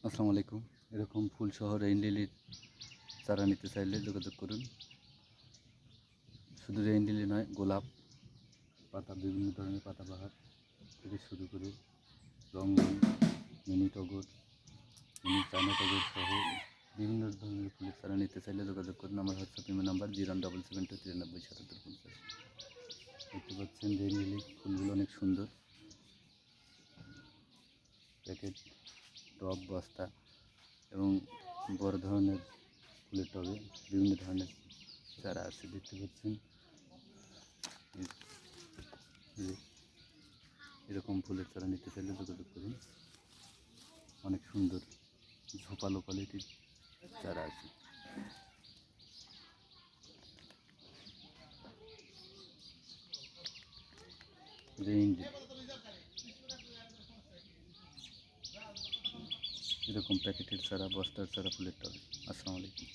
আসসালামু আলাইকুম। এরকম ফুলসহ রেইন লিলির চারা নিতে চাইলে যোগাযোগ করুন। শুধু রেইন লিলি নয়, গোলাপ পাতা, বিভিন্ন ধরনের পাতাবাহার থেকে শুরু করে রঙ্গন, মিনি টগর, মিনি চায়না টগর সহ বিভিন্ন ধরনের ফুলের চারা নিতে চাইলে যোগাযোগ করুন। আমার হোয়াটসঅ্যাপ ইমেল নাম্বার 017729350। দেখতে পাচ্ছেন রেইন লিলি ফুলগুলো অনেক সুন্দর। প্যাকেট, টব, বস্তা এবং বড় ধরনের ফুলের টবে বিভিন্ন ধরনের চারা আছে। দেখতে পাচ্ছেন এরকম ফুলের চারা নিতে চাইলে যোগাযোগ করুন। অনেক সুন্দর ঝোপালো কোয়ালিটির চারা আছে। রেইন এরকম প্যাকেটের চারা, বস্তার চারা, ফুলের টবে। আসসালামু আলাইকুম।